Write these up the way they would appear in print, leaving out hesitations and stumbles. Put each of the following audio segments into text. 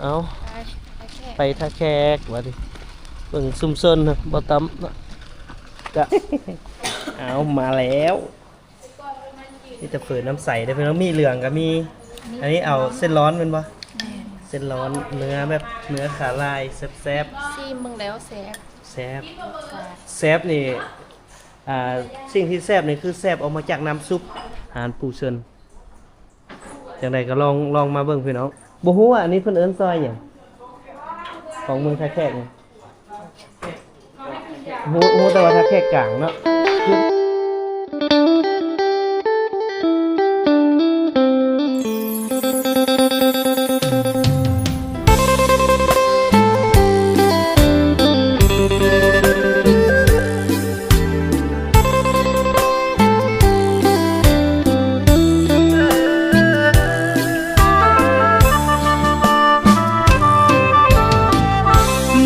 เอาไปท่าแขกมาดิเบิ่งซุ่มซนบ่ตำกะ เอามาแล้วนี่จะเปิดน้ำใสได้เป็นแล้วมีเหลืองกับมีอันนี้เอาเส้นร้อนเป็นปะเส้นร้อนเนื้อแบบเนื้อขาลายแซ่บ ซีมึงแล้วแซ่บ แซ่บแซ่บนี่สิ่งที่แซ่บนี่คือแซ่บออกมาจากน้ำซุปอาหารปูเชิญอย่างไรก็ลองมาเบิ่งพี่น้องบ่ฮู้ว่าอันนี้เพิ่นเอิ้นซอยหยังของเมืองท่าแขกนี่ฮู้แต่ว่าท่าแขกกลางเนาะ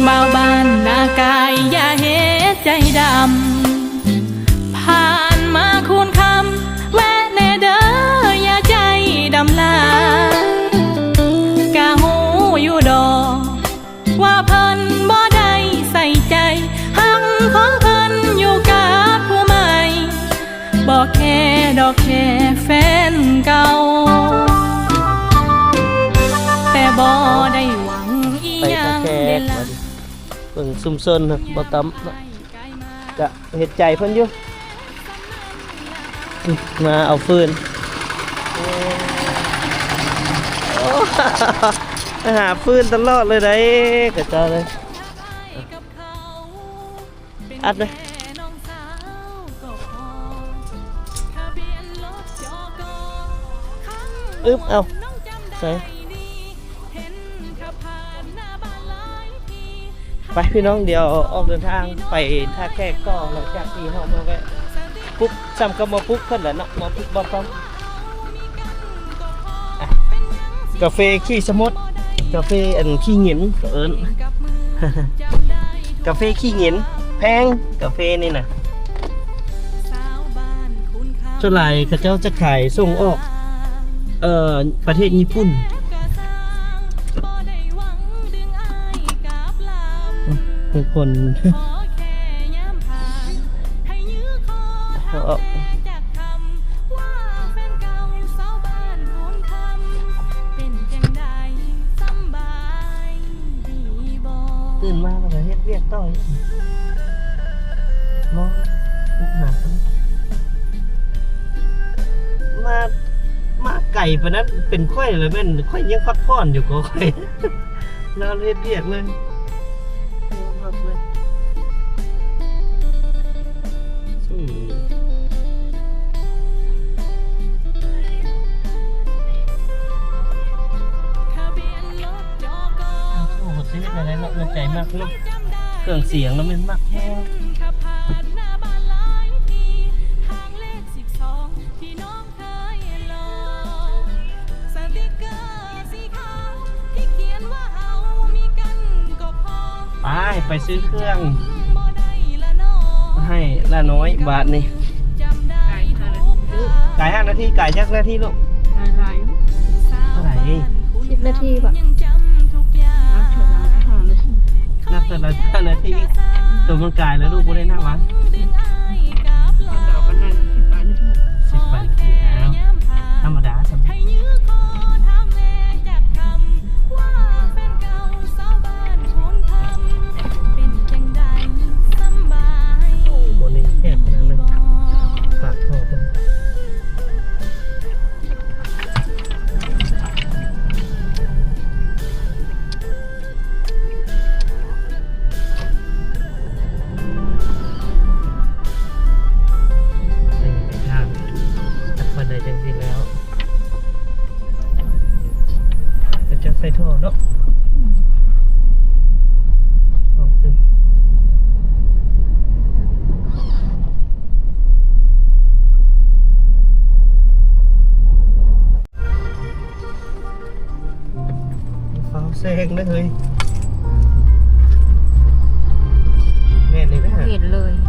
บ่าวบ้านนากายอย่าเฮ็ดใจดำผ่านมาคูณคำแวะแน่เด้ออย่าใจดำลากะหูอยู่ดอกว่าเพิ่นบ่ได้ใส่ใจหักของเพิ่นอยู่กับผู้ใหม่บ่แค่ดอกแค่แฟนเก่าแต่บ่ได้หวังอีหยังเด้ล่ะเบิ่งซุ่มซนบ่ตำกะเฮ็ดใจเพิ่นอยู่มาเอาฟืนหาฟืนตลอดเลยได้กระจายเลยอัดเลยอึ๊บเอาใส่ไปพี่น้องเดี๋ยวออกเดินทางไปท่าแขกก็หลังจากที่เฮามาแวะปุ๊บซ้ำก็มาปุ๊บขึ้นแล้วเนาะมาปุ๊บบ่ต้องกาแฟขี้สมุดกาแฟอันขี้เหงียนก็เอิ้น กาแฟขี้เหงียนแพงกาแฟนี่น่ะส่วนใหญ่เขาเจ้าจะขายส่งออกประเทศญี่ปุ่นทุกคนตื่นมาแล้วก็เฮ็ดเวียกต่อยมองลุกหนักมาไก่ปะนั้นเป็นค่อยเลยแม่นค่อยยังพักผ่อนอยู่ก็ค่อยนอนเฮ็ดเวียกเลยอะไรเนาะใจมากเนาะเครื่องเสียงแล้วมันมากแค่ไปซื้อเครื่องให้ละน้อยบาทนี่ไก่5 นาทีไก่ยักนาทีลูกเท่าไหร่10 นาทีป่ะนับแต่ละ5 นาทีตัวมันกายแล้วลูกก็ได้นั่งวะ10 นาทีแล้วธรรมดาสำหรับใส่ท่อเนาะฟ้าแซงได้เลยแม่นี่ไหมฮะ เห็นเลย เ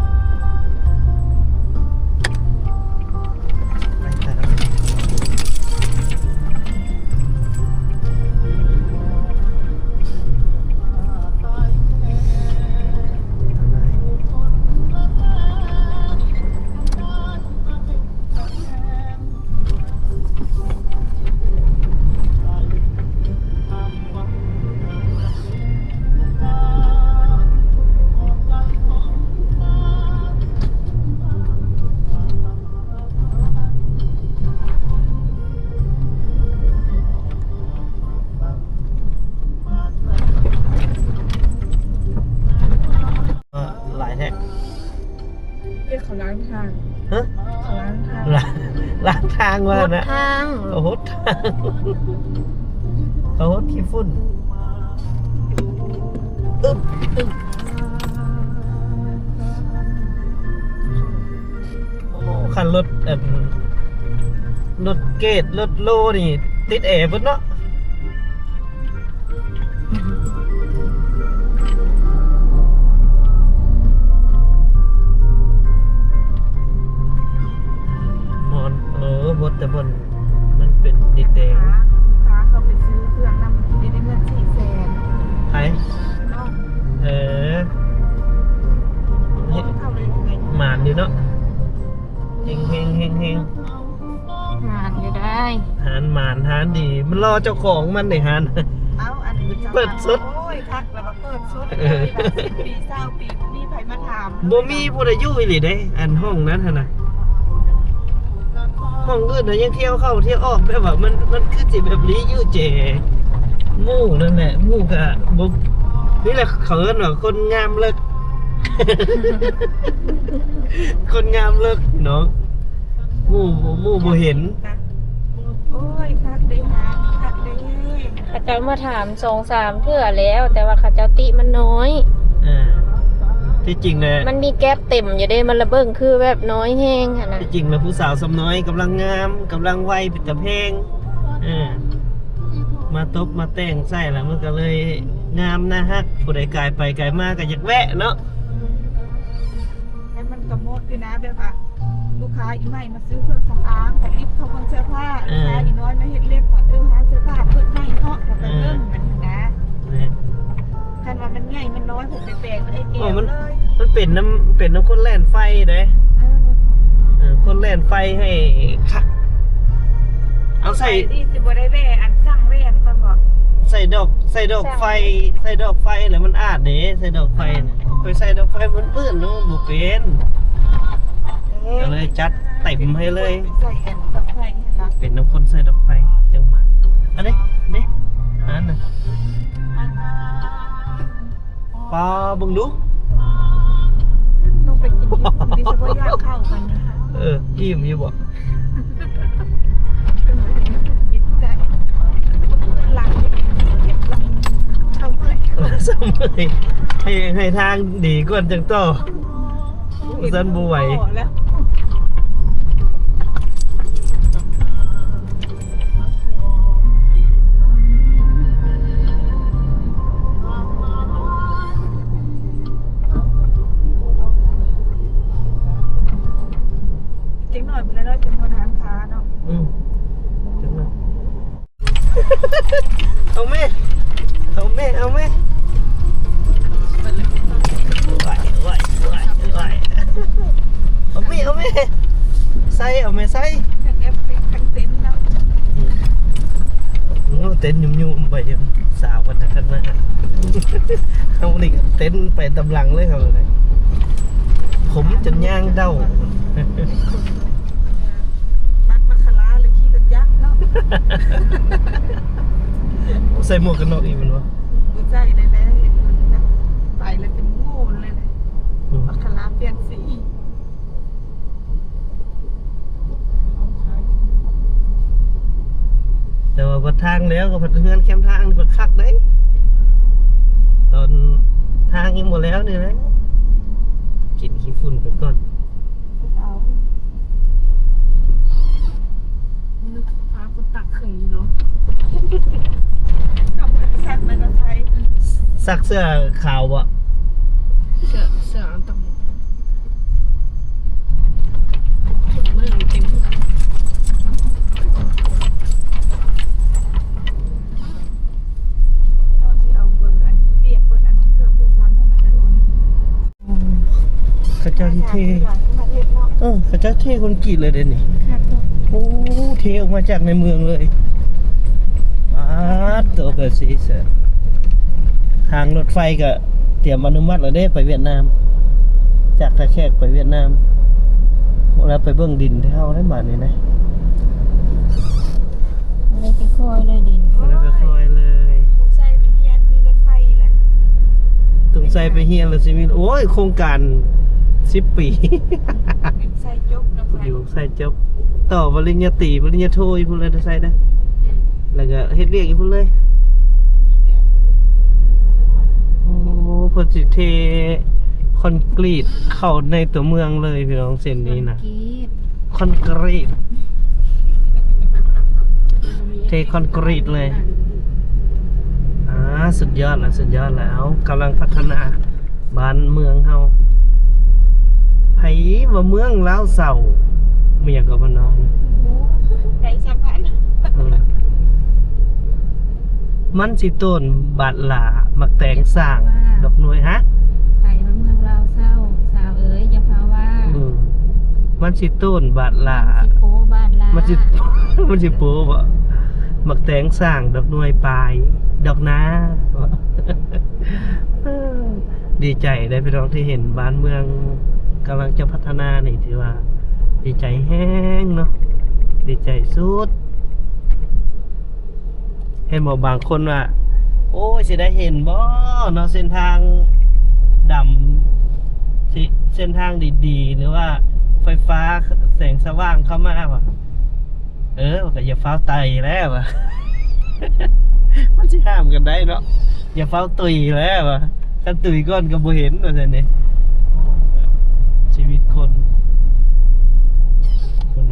างทาง ฮะ ล้างทาง ล้างทางว่านะ ทาง เขาหดทางเขาหดขี้ฝุ่นอึ๊บอึ๊บโอ้คันรถรถเกตรถโลนี่ติดแอร์เพิ่นเนาะบดแต่บนมันเป็นดินแดง ลูกค้าเขาไปซื้อเครื่องนำได้เงิน400,000 ไทย น้อง เออ เข้าได้ยังไง หมานอยู่เนาะเฮงเฮงเฮงเฮง งานอยู่ได้ หานหมานหานดี มันรอเจ้าของมันเลยหาน เอาอันนี้จะ เปิดสุด โอ้ยทักแล้วมาเปิดสุดเลยแบบ10 ปี20 ปีมีไผมาถาม บ่มีผู้ใดอยู่อีหลีเด้อันห้องนั้นหั่นน่ะห้องอื่นน่ะยังเที่ยวเข้าเที่ยวออกแบบว่ามันคือสิแบบนี้อยู่เจหมู่นั่นแหละหมู่ก็บ่นี่แหละเขาเอิ้นว่าคนงามเลิก คนงามเลิกเนาะหมู่บ่เห็น โอ้ยคักได้หาคักได้ เขาเจ้ามาถาม2-3เทื่อแล้ว แต่ว่าเขาเจ้าติมันน้อย ที่จริงนะ มันมีแก๊สเต็มอยู่เด้มันระเบิงคือแบบน้อยแห้งค่ะนะ ที่จริงนะผู้สาวสำน้อยกำลังงามกำลังวัยปิดตะเพงมาตบมาแต่งใส่แล้วมันก็เลยงามนะฮักผู้ใดกายไปกายมาก็อยากแวะเนาะ แล้วมันกระโมดด้วยนะแบบว่าลูกค้าอีใหม่มาซื้อเครื่องสำอางของอิฟเขาคนเสื้อผ้าลูกค้าอีน้อยมาเฮ็ดเล็บว่าหาเสื้อผ้าเพิ่นให้เนาะแล้วก็เริ่มมันนะคันว่ามันใหญ่มันน้อยผมไปแปลงไอ้แก้วเลย มันเป็นน้ำคนแล่นไฟเด้คนแล่นไฟให้คักเอาใส่ ดีสิบ่ได้แว่อันสั่งแว่นก่อนบอก ใส่ดอกไฟใส่ดอกไฟแล้วมันอาดเด้ใส่ดอกไฟเนี่ยไปใส่ดอกไฟมันเปื้อนเนาะบ่เป็นก็เลยจัดเต็มให้เลย ใส่แอนดอกไฟเห็นละ เป็นน้ำข้นใส่ดอกไฟจังหวะอันนี้อันน่ะปลาบึงดู ลงไปกินดิฉันบ่อยากเข้ากันนะ อิ่มอยู่บ่ กินใจหลังนี่เก็บหลังเข้าไป สมัยให้ทางดีก่อนจังต่อสันบ่ไหว แล้ว จริงหน่อยมันแล้วจะมาทานค้าเนาะ จังนะเอาแม่ไหวเอาแม่ใส่เอาแม่ใส่ ทั้งแอฟริกทั้งเต็นท์เนาะ เต้นยุ่มๆไปยังสาววันนั้นนะเอานี่เต้นไปตำลังเลยเขาเลยผมจนย่างเด้า มักมาคาราเลยขี่รถยักษ์เนาะ ใส่หมวกกันน็อกอีกมันวะ ดูใจเลยแหละไปแล้วเป็นโง่เลยนะมาคาราเปลี่ยนสี แต่ว่าบัดทางแล้วก็ผัดเฮือนแคมทางนี่ก็คักได้ตอนทางยังหมดแล้วนี่นะกินขี้ฝุ่นไปก่อน เอา นึกฟ้าก็ตักขึ้นอยู่เนาะ ขับรถแซ่บมันก็ใช้ ซักเสื้อขาวบ่ เสือต้องเมื่อเต็ม ต้องสิเอาเบอร์อันเปียกเบอร์อันเครื่องผู้ซ้ำเท่านั้นเลย ข้าเจ้าที่เท มาเทศเนาะ ข้าเจ้าเทคนกรีดเลยเด่นนี่ ครับเนาะ โอ้เทออกมาจากในเมืองเลยตัวเกิดสีเสือทางรถไฟก็เตรียมอนุมัติแล้วเด้ไปเวียดนาม จากท่าแขกไปเวียดนามแล้วไปเบื้องดินเท่าได้บาทนี่นะ ไม่ได้ค่อยเลยดิน แล้วก็คอยเลย ต้องใช้ไปเฮียนมีรถไฟแหละ ตรงใจไปเฮียนแล้วสิมีโอ้ยโครงการ 10 ปี ใส่จบน้ำใส่ อยู่ใส่จบต่อปริญญาตรีปริญญาโทอยู่พุ่นเลยได้ใส่ได้แล้วก็เฮ็ดเวียกอยู่พุ่นเลยโอ้เพิ่นสิเทคอนกรีตเข้าในตัวเมืองเลยพี่น้องเส้นนี้นะ กรีด คอนกรีตเทคอนกรีตเลยสุดยอดแล้วสุดยอดแล้วกำลังพัฒนาบ้านเมืองเฮาไผว่าเมืองลาวเศร้าเมียก็บ่นอน ไก่สะพาน มันสิต้นบาดหลามักแตงสร้างดอกหน่วยฮะ ไปมาเมืองลาวเศร้าสาวเอ๋ยอย่าพาว่า มันสิต้นบาดหลา สิโปบ้านลา มันสิ มันสิโปบ่มักแตงสร้างดอกหน่วยปลายดอกนา ดีใจได้พี่น้องที่เห็นบ้านเมืองกำลังจะพัฒนานี่ถือว่า ดีใจแห้งเนาะดีใจสุดเห็นบอกบางคนว่าโอ้ยสิได้เห็นบ่เนาะเส้นทางดำสิเส้นทางดีๆหรือว่าไฟฟ้าแสงสว่างเข้ามาว่ะก็อย่าฟ้าวไตแล้วว่ะ มันสิห้ามกันได้เนาะอย่าฟ้าวตุยแล้วว่ะถ้าตุยก้อนก็บ่เห็นว่าซั่นนี่ชีวิตคน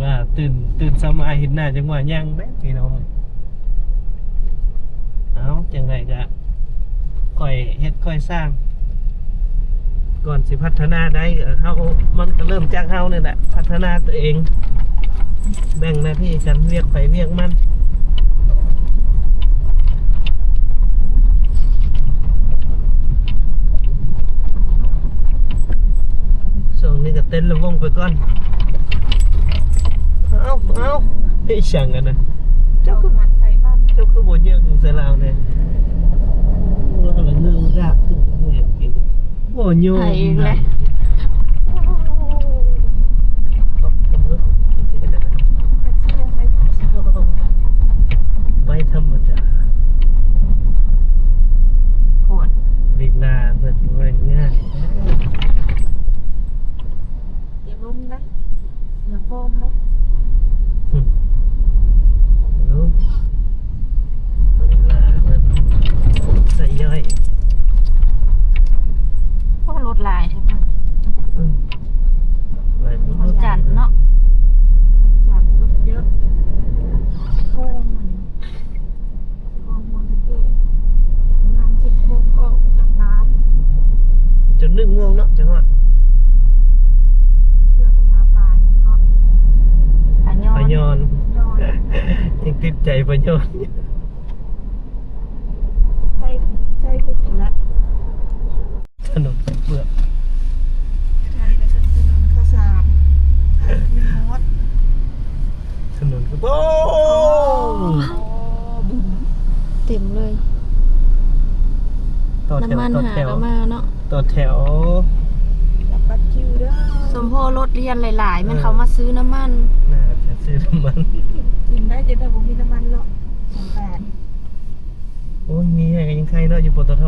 ว่าตื่นสมัยเห็นหน้าจังหวะย่างเด้พี่น้องเอาจังไรก็ค่อยเฮ็ดค่อยสร้าง ก่อนสิพัฒนาได้เฮามันก็เริ่มจากเฮานี่แหละพัฒนาตัวเองแบ่งหน้าที่กันเรียกไปเรียกมันส่วนนี้ก็เต้นระวงไปก่อนเอาไอ้ช่างกันนะ เจ้าคือมันไข่บ้าน เจ้าคือบ่เยอะของเสลาวเนี่ยเราละเงือกรากขึ้นเนี่ยกินบ่โยม ไผแหละ ไม่ธรรมดา โคตร ลีลาเปิดง่ายง่าย เดี๋ยวล้มนะเดี๋ยวโฟมนะ รู้ลีลาเปิดใส่ย่อย พวกรถลายใช่ปะ หลาย เขาจัดเนาะ จับรถเยอะโฟมมันโฟมมันจะเก๋งาน10 โมงก็จากบ้าน จน1 โมงเนาะจังหวะ เพื่อไปหาปลาเนี่ยก็ ปะยอ ปะยอน นอน ยังติดใจปะยอน ใส่ติดแล้ว ขนมเปลือก ใช่แล้วก็ถนนข้าวสารมีมด ขนมโอ้ บุ๋ม เต็มเลย ต่อแถว น้ำมัน ต่อ หา แถว ก็มาเนาะ ต่อแถว จับบัตรคิวเด้อ สมโพรถเรียนหลายๆ มันเขามาซื้อน้ำมัน น่าจะซื้อน้ำมัน กินได้จะได้ผมมีน้ำมันหรอก8 โอ้ยมีอะไรยังใครเนาะอยู่ปตท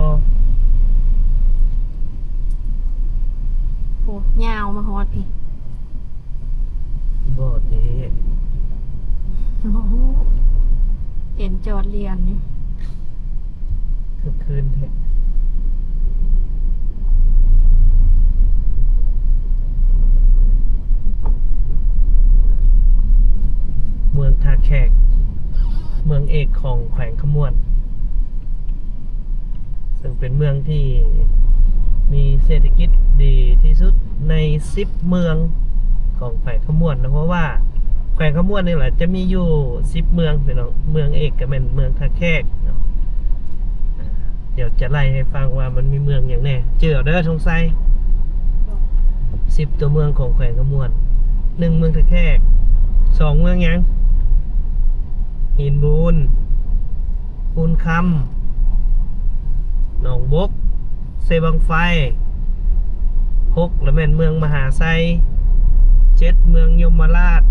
โหยาวมาฮอดพี่ บ่เด้ โอ้โหเห็นจอดเรียนอยู่ คือคืนแท้เมืองท่าแขกเมืองเอกของแขวงขมวนซึ่งเป็นเมืองที่มีเศรษฐกิจดีที่สุดใน10 เมืองของแขวงขมวนนะเพราะว่าแขวงขมวนนี่แหละจะมีอยู่10 เมืองเป็นเมืองเอกก็เป็นเมืองท่าแขกเนาะเดี๋ยวจะไล่ให้ฟังว่ามันมีเมืองอย่างแน่เจอเด้อสงสัย10 ตัวเมืองของแขวงขมวน1 เมืองท่าแขก2 เมืองหยังหินบูนคูนคำหนองบกเซบังไฟ6แล้วแม่นเมืองมหาไซ7เมืองยมราช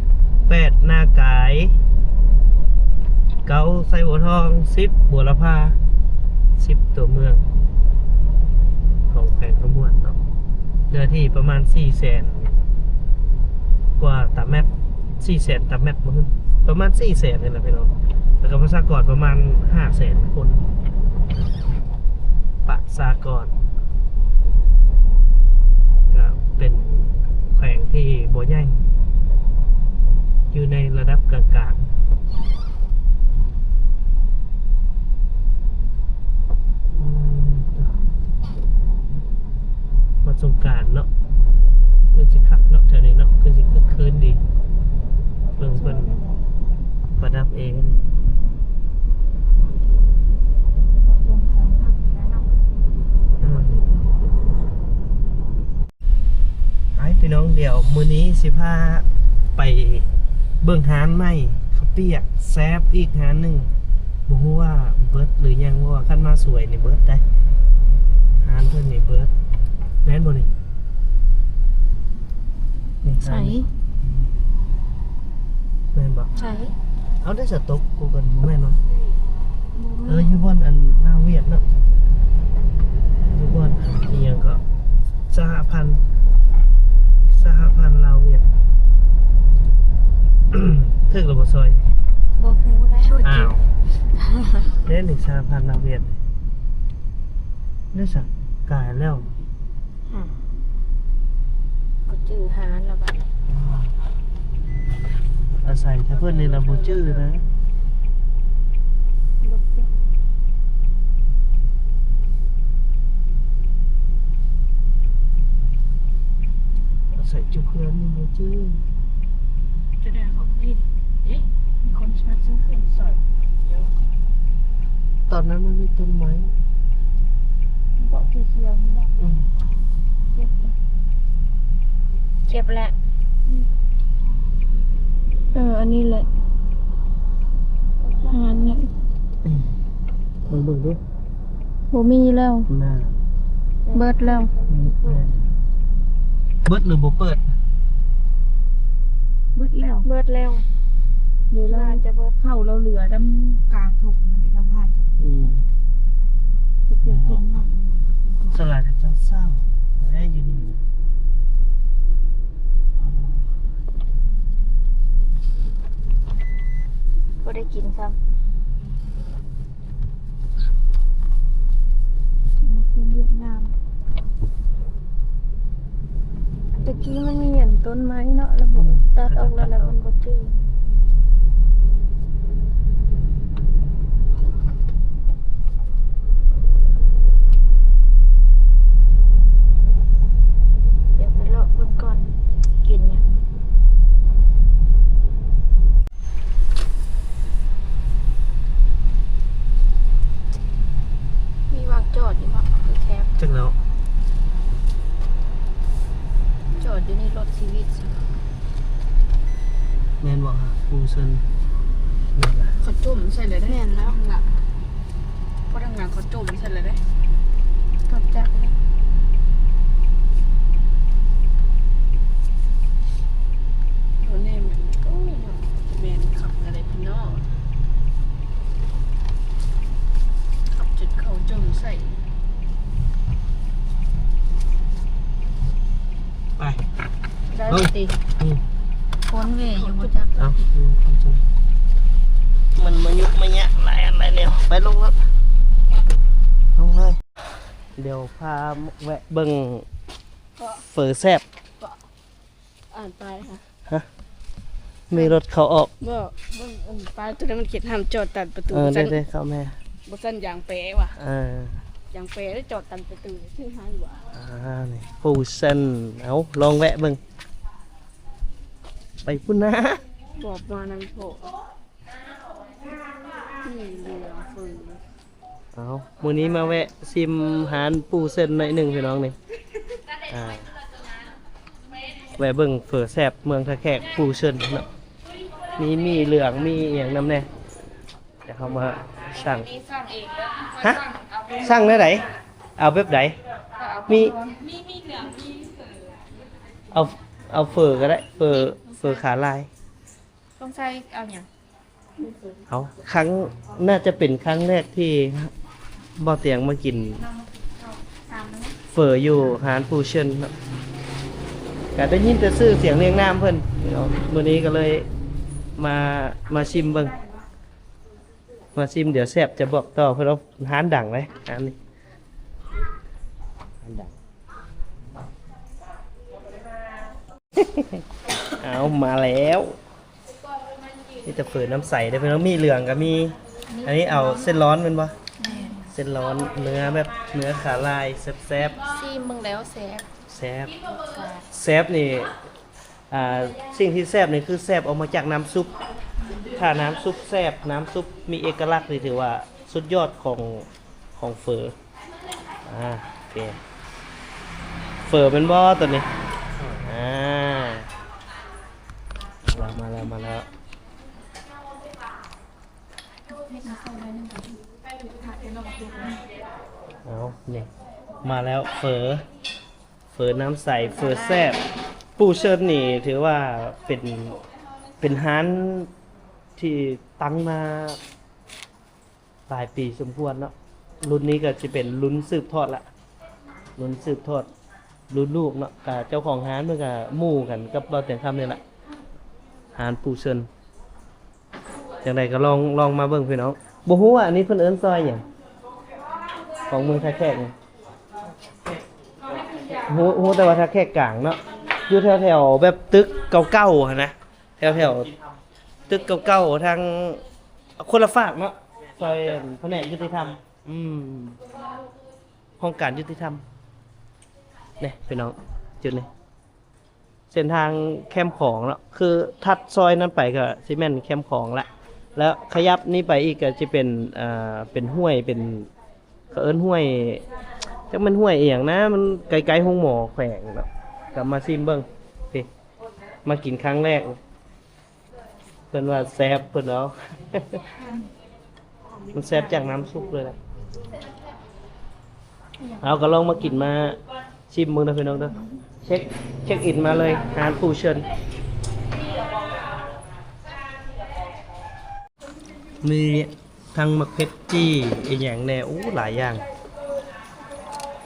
8นากาย9ไซบัวทอง10บัวละพา10 ตัวเมืองของแขวงขมวนเนาะ เนื้อที่ประมาณ400,000กว่าตามแมป400,000ตามแมปมั้งประมาณ400,000นี่แหละพี่น้องแล้วก็ประชากรประมาณ500,000 คนประชากรก็เป็นแขวงที่บ่ใหญ่อยู่ในระดับกลางๆวันสงกรานต์เนาะคือสิคักเนาะแถวนี้เนาะคือสิคึกคืนดีเบิ่งเพิ่นประดับเองนี่ไอ้พี่น้องเดี๋ยวมื้อนี้สิพาไปเบิ่งหานใหม่ข้าวเปียกแซ่บอีกหานหนึงบ่ฮู้ว่าเบิดหรือยังว่าคันมาสวยนี่เบิดได้หานเพิ่นนี่เบิดแม่นบ่นี่นี่ ใส่ แม่นบ่ ใส่ เอาได้สต๊อกกูกันบ่แม่นเนาะอยู่บ่อนอันลาวเวียดเนาะอยู่บ่อนอันอีหยังก็สหพันธ์ลาวเวียด ถึกหรือบ่ซอย บ่ฮู้ได้ว่า อ้า จิ วเล่นอีก3,000ลาวเวียดนี่สักกายแล้ว ก็จื้อหาแล้วบัดนี้ อาศัยถ้าเพื่อนนี่เราบ่จื้อนะอาศัยจุเพื่อนนี่บ่จื้อ จะได้ของนี่มีคนมาซื้อเครื่องสอย ตอนนั้นมันมีต้นไม้ บอกเขียวๆนี่บอก อืม เก็บนะ เก็บแล้ว อันนี้แหละงานเนี่ย มึงเบิ่งดิ บ่มีแล้ว หน้า เบิดแล้ว เบิดหรือบ่เปิด เบิดแล้ว เบิดแล้ว เดี๋ยวเรา น่าจะเบิด เข้าเราเหลือดำกลางถุงมันนี่เราให้ อืม เดี๋ยวกินหน่อย สลายแต่เจ้าเศร้าแม่อยู่นี่ บ่ได้กินซ้ำ มันคือเวียดนาม ตะกี้มันมีอันต้นไม้เนาะแล้วบ่ตัดออกแล้วแล้วมันบ่จื้อเดี๋ยวไปเลาะเบิ่งก่อนกินหยัง มีวางจอดอยู่มั้งคือแคบ จักแล้ว จอดอยู่ในรถชีวิตสิ แม่นบ่ฮะปูเซินนั่นล่ะ เขาจุ่มใส่เลยได้ แม่นแล้ว ข้างหลังเพราะทางหลังเขาจุ่มใส่เลยได้ รถจักรเลย ตัวนี้มันโอ้ยเนาะจะเมนขับอะไรพี่น้องขับจุดเขาจุ่มใส่ ไป ได้ เฮ้ย ติ อืม พ้นเวอยู่บ่จัก เอามันมายุกมาแยะหลายอันหลายแนวไปลงแล้วลงเลยเดี๋ยวพาแวะเบิ่งเฝอแซบ อ่านไปค่ะ มีรถเขาออก บ่ปลายตัวนั้นมันเขียนห้ามจอดตัดประตู ได้ สั้น ได้เข้าแม่ บ่สั้นยางแปรว่ะ เออย างแปรได้จอดตัดประตูซึ่งหาอยู่ว่ะ นี่ปูเส้นเอาลองแวะเบิ่งไปพุ่นนะ บอกมานั่นโผล่นี่เรือฟืน เอามื้อนี้มาแวะซิมหารปูเส้นหน่อยหนึ่งพี่น้องนี่แวะเบิ่งเฝอแซบเมืองท่าแขกปูเส้นเนาะมีเหลืองมีอหย่างนำแน่เดี๋ยวเขามาสั่ง นี่สร้างเองแล้ว ฮะสั่งได้ไหนเอาแบบไหนมีเหลืองมีเสือ เอาเฝอก็ได้เฝอขาลาย ต้องใช้เอาอย่าง เอาครั้งน่าจะเป็นครั้งแรกที่บ่อเตียงมากินเฝออยู่หานปูเชนเนาะ ก็ได้ยินแต่ชื่อเสียงเรียงนามเพิ่นเนาะมื้อนี้ก็เลยมาชิมเบิ่งมาชิมเดี๋ยวแซ่บจะบอกต่อเพิ่นว่าร้านดังเลยร้านนี้ร้านดัง เอามาแล้วนี่จะเปิดน้ำใสได้เป็นต้องมีเหลืองกับมี อันนี้เอาเส้นร้อนเป็นปะเส้นร้อนเนื้อแบบเนื้อขาลายแซ่บ ซีมึงแล้วแซ่บ แซ่บแซ่บนี่สิ่งที่แซ่บนี่คือแซ่บออกมาจากน้ำซุปถ้าน้ำซุปแซ่บน้ำซุปมีเอกลักษณ์นี่ถือว่าสุดยอดของเฟอโอเคเฟอเป็นบ่ตัวนี้มาแล้วเอาเนี่ยมาแล้วเฟอน้ำใสเฟอแซ่บปูเชิญนี่ถือว่าเป็นร้านที่ตั้งมาหลายปีสมควรเนาะรุ่นนี้ก็จะเป็นรุ่นสืบทอดละรุ่นสืบทอดรุ่นลูกเนาะกับเจ้าของร้านเมื่อกับหมู่กันกับเราแต่งคำนี่แหละร้านปูเชิญอย่างไรก็ลองมาเบิ่งพี่น้องบ่ฮู้ว่าอันนี้เพิ่นเอิ้นซอยหยังของเมืองท่าแขกนี่ฮู้แต่ว่าท่าแขกกลางเนาะอยู่แถวๆแบบตึกเก่าๆหั่นนะแถวๆตึกเก่าๆทางคนละฝากเนาะซอยแผนกยุติธรรมห้องการยุติธรรมนี่พี่น้องจุดนี้เส้นทางแคมป์ของเนาะคือทัดซอยนั้นไปก็สิแม่นแคมป์ของละแล้วขยับนี่ไปอีกก็จะเป็นห้วยเป็นเขาเอิ้นห้วยจักมันห้วยอีหยังนะมันไกลๆห้องหมอแขวงเนาะกลับมาซิมเบิ่งพี่มากินครั้งแรกเพิ่นว่าแซ่บเพิ่นเอา มันแซ่บจากน้ำซุปเลยนะเอาก็ลองมากินมาชิมมึงนะพี่น้องเด้อเช็คอินมาเลยหาปูเชิญมีทั้งมักเพชรจี้อีกอย่างแน่หลายอย่าง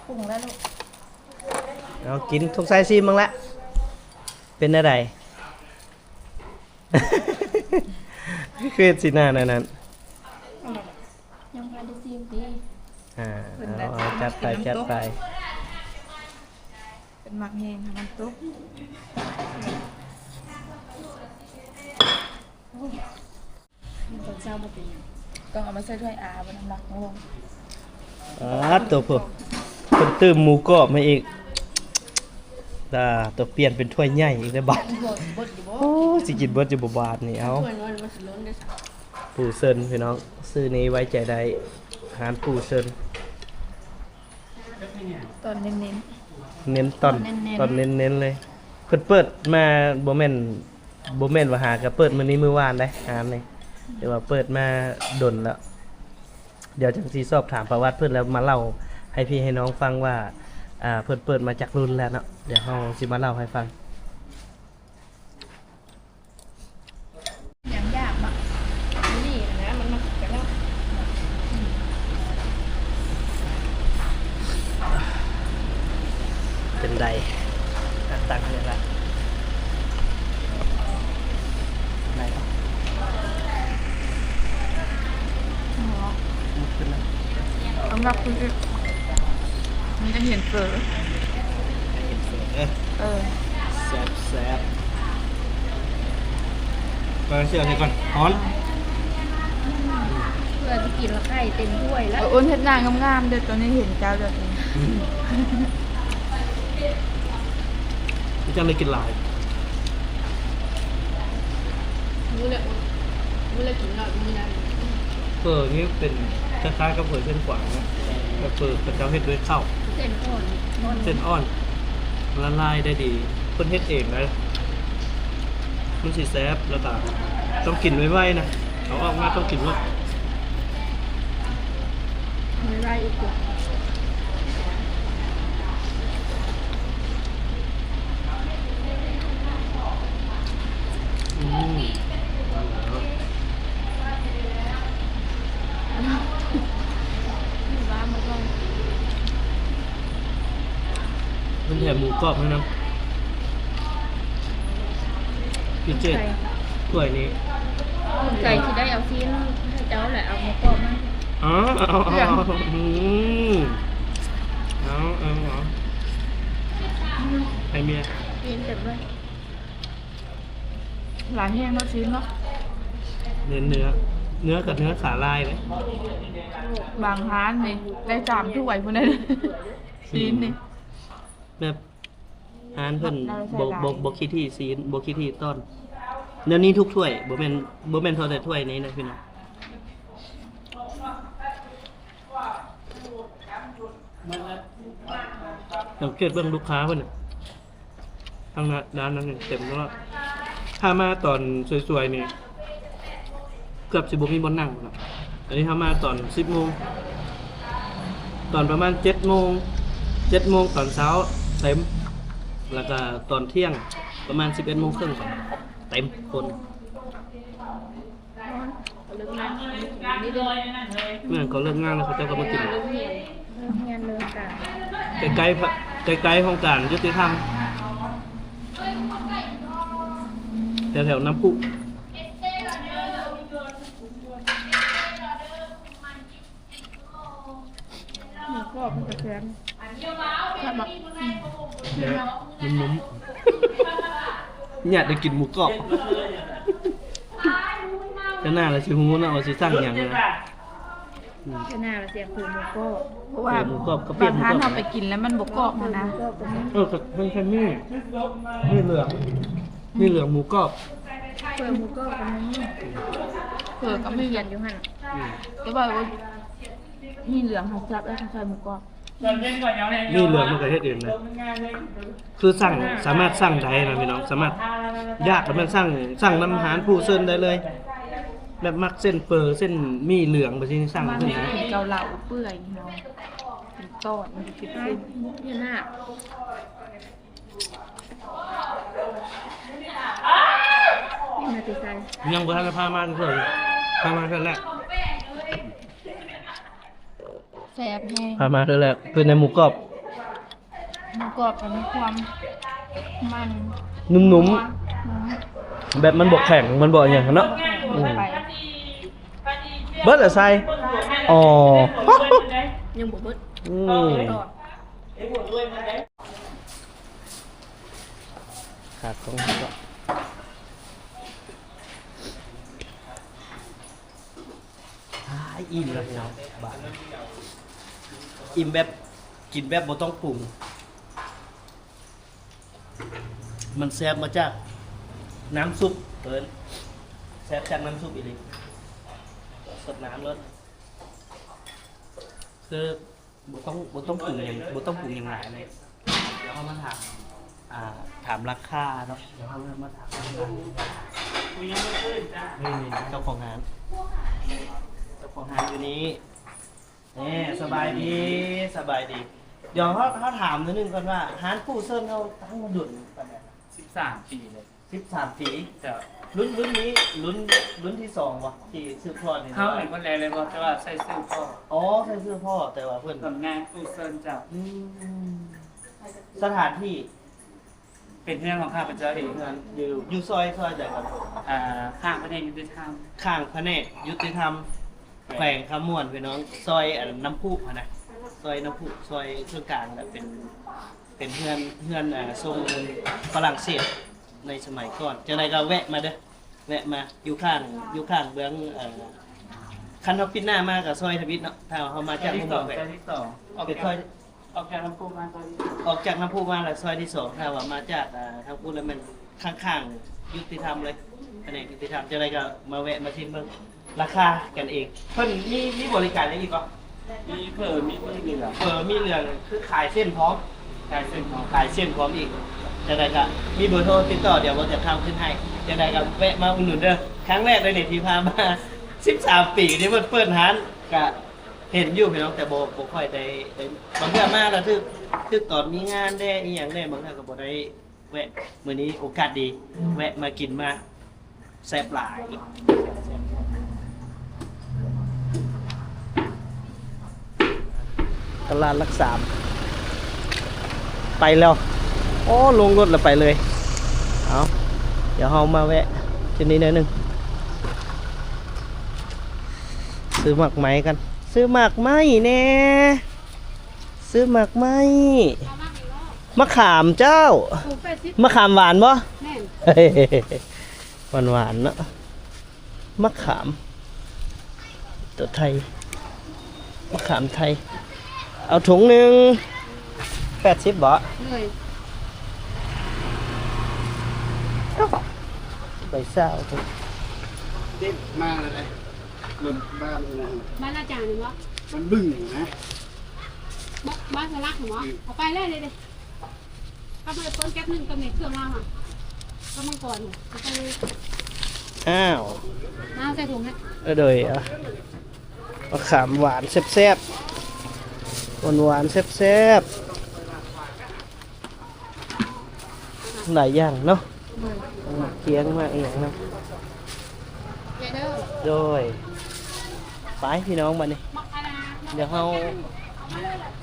ปรุงแล้วลูก เอากินทุกไซซิมบ้างละเป็นอะไร เครียดสิหน้านั้นยังพาได้ซีมดี เอาจัดไป เป็นหมักแห้งค่ะมันตุ๊กตอนเช้ามาเป็นต้องเอามาใส่ถ้วยอาบนน้ำหนักลง ตัวผมเป็นตื้มหมูกรอบมาอีกตัวเปลี่ยนเป็นถ้วยใหญ่อีกได้บาทโอ้สิกินเบิร์ดจะบบาทนี่เอาปูเซินพี่น้องซื้อนี้ไว้ใจได้อาหารปูเซิน ตอนเน้น เน้นตอนเน้นเลยเปิดมาโบแมนว่าหากับเปิดมื้อนี้มื้อวานได้หาเลยแต่ว่าเปิดมาดนแล้วเดี๋ยวจังสิสอบถามประวัติเพิ่นแล้วมาเล่าให้พี่ให้น้องฟังว่าเพิ่นเปิดมาจากรุ่นแล้วเนาะเดี๋ยวเฮาสิมาเล่าให้ฟัง อย่างยากมากนี่นะมันมากันแล้ว เป็นใดตักเนี่ยละไหนครับ ๆสำหรับคุณมันจะเห็นเฟอแซ่บมาเชื่อใส่ก่อนฮ้อน เพื่อจะกินแล้วไข่เต็มถ้วยแล้ว อ้นเห็ดนางงามๆเดี๋ยวตัวนี้เห็นเจ้าเดี๋ยวนี้ นี่จังเลยกินหลาย มื้อละกินหน่อยมื้อนั้น เปิดนี่เป็นคล้ายๆกับเปิดเส้นขวางนะแต่เปิดเป็นเจ้าเฮ็ดด้วยข้าว เส้นอ่อน เส้นอ่อนละลายได้ดีเพิ่นเฮ็ดเองเลยมันสิแซ่บแล้วก็ต้องกินไว้ๆนะเอาออกมาต้องกินไว้ ไม่ไรอีกตัว มันแถมหมูกรอบให้นะ พิเศษถ้วยนี้ ไก่ที่ได้เอาซีนให้เจ้าแหละเอาหมูกรอบมา อ๋อเอาไอเมีย ซีนเต็มเลย หลานแห้งเนาะชิ้นเนาะ เนื้อกับเนื้อขาลายเลย บางร้านนี่ได้3ถ้วยพุ่นน่ะชิ้นนี่ แบบอาหารเพิ่น เราใส่ บ่ ลาย บ่คิดที่ซีนบ่คิดที่ต้นเนื้อนี้ทุกถ้วยบ่แม่นเท่าแต่ถ้วยนี้นะพี่น้องสังเกตเบิ่งลูกค้าเพิ่นน่ะทางร้านนั้นนี่เต็มแล้วถ้ามาตอนสวยๆนี่เกือบสิบ่มีบ่นั่งครับอันนี้ถ้ามาตอน 10 โมงตอนประมาณ 7 โมงตอนเช้าเต็มแล้วก็ตอนเที่ยงประมาณ 11 โมงครึ่งเต็มคน เลิกงานนี่ด้วย เมื่อเขาเลิกงานแล้วเขาเจ้าก็มากิน เลิกเรียนเลิกงานเลิกการ ใกล้ๆห้องการยุติธรรมแถวๆน้ำพุ หมูกรอบมันจะแข็งถ้าแบบ นุ่มๆอยากได้กินหมูกรอบจะน่าละสิฮู้นะว่าสิสร้างหยังนะ ชนะเราเสียงคือหมูกรอบ เพราะว่า หมูกรอบก็เปรี้ยว บางร้านเอาไปกินแล้วมันบ่กรอบนะนะ กับมันแค่นี่เหลืองหมูกรอบ เปิดหมูกรอบกันนี่ เผือก็ไม่ เรี เรี ย ย น น อยู่หั่น แต่ว่ามีเหลืองหักจับแล้วใส่หมูกรอบ นี่เหลืองมันก็เฮ็ดเองนะคือสั่งสามารถสั่งได้นะพี่น้องสามารถยากแล้วมันสั่งน้ำอาหารผู้เส้นได้เลย แบบมักเส้นเฟอร์เส้นมีเหลืองไปที่สั่ง มัน ขึ้น มี นะ เป็นเกาเหลาเปื่อยเนาะเป็นต้อนมันจะคิด ไอ้ ขึ้น มุกเนี่ยหน้านี่มาติดใจ ยังบ่ทันได้พามาเลยพามาเท่าแรก แซ่บแห้ง พามาเท่าแรกเป็นในหมูกรอบ หมูกรอบกับมีความมัน นุ่มๆแบบมันบกแข็งมันบ่อย่างนั้นเนาะอืม ไป เบิดละไซอ๋อ ยังบ่เบิด อืมขาดตรงนี้ก็อิ่มแล้วเนาะบาดอิ่มแบบกินแบบบ่ต้องปรุงมันแซ่บมาจากน้ำซุปเอิ้นแซ่บจากน้ำซุปอีหลีสดน้ำรสคือบ่ต้องปรุงอย่างหลายเลยเดี๋ยวเขามาถามราคาเนาะเดี๋ยวเขามาถามราคานี่เจ้าของงานอยู่นี้นี่สบายดี เดี๋ยวเขาถามนิดนึงก่อนว่าร้านผู้เซิร์นเขาตั้งมาดุนกันเนี่ย 13 ปีเลย 13 ปี แต่ รุ่นนี้รุ่นที่2วะที่ซื้อพ่อนี่ เขาเป็นคนแรกเลยบอกแต่ว่าใส่ซื้อพ่อ อ๋อใช่ซื้อพ่อแต่ว่าเพื่อน ทำงานกู้เซินจาก อืมสถานที่ เป็นเรื่องของข้าพเจ้าเอง งานอยู่ซอยใหญ่ครับ ข้างประเทศยุติธรรม ข้างพระเนตรยุติธรรมแขวงคำม่วนพี่น้องซอยน้ำพุนะซอยน้ำพุซอยเครื่องกลางแล้วเป็นเพื่อนทรงฝรั่งเศสในสมัยก่อนจังไดก็แวะมาเด้อแวะมาอยู่ข้างเบื้องคันเฮาปิดหน้ามากับซอยทวิตเนาะถ้าเฮามาจาก ที่ มุม สอง แขวง ที่สองออก เป็น จาก ซอย ออกจากลำพูนมาตอนนี้ ออกจากน้ำพุมาแล้วซอยที่2ถ้าว่ามาจากทางพุทธแล้วมันข้างๆยุติธรรมเลยแผนกยุติธรรมจังไดก็มาแวะมาชิมเบิ่งราคากันเองเพิ่นมีบริการอะไรอีกบ่ มีเพิ่มมีเหลือ มีเรื่องคือขายเส้นพร้อม กายเส้นของ ขายเส้นพร้อมอีกจังไดก็มีเบอร์โทรติดต่อเดี๋ยวว่าจะทำขึ้นให้จังไดก็แวะมาอุดหนุนเด้อครั้งแรกเลยเนี่ยที่พามา13 ปีที่เพิ่นเปิดร้านก็เห็นอยู่พี่น้องแต่บ่ค่อยได้บางเทื่อมาแล้วคือตอนมีงานได้อีหยังได้บางเทื่อก็บ่ได้แวะมื้อนี้โอกาสดี แวะมากินมาแซ่บหลายตลาดรักษาไปแล้วโอ้ลงรถแล้วไปเลยเอา เดี๋ยวเรามาแวะจุดนี้หน่อยหนึงซื้อหมากไหมกัน ซื้อหมากไหมแน่ซื้อหมากไหมมะขามเจ้ามะขามหวานบ่หวานหวานๆเนาะมะขามตัวไทยมะขามไทยเอาถุงหนึ่ง80บ่ใบเศร้า เด็ดมากเลยรถบ้านนะ บ้านอาจารย์เห็นปะ มันบึ้งนะ บ้านสลักเห็นปะเอาไปเลยเลยก็ไปต้นแก๊สหนึ่งกับเม็ดเครื่องล่างอ่ะก็มังกรเอาไปเลย อ้าว น้าใส่ถุงให้ เดยอ่ะมะขามหวานแซ่บๆหวานๆแซ่บๆหลายอย่างเนาะเคียงมากอย่างเนาะ เด้อ โดยไปพี่น้องมานี่เดี๋ยวเรา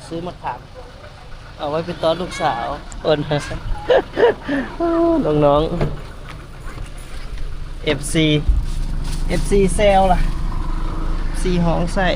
ซื้อมะขามเอาไว้เป็นตอนลูกสาวเอิญ น้องๆ FC เซลล่ะ FC ห้องใส่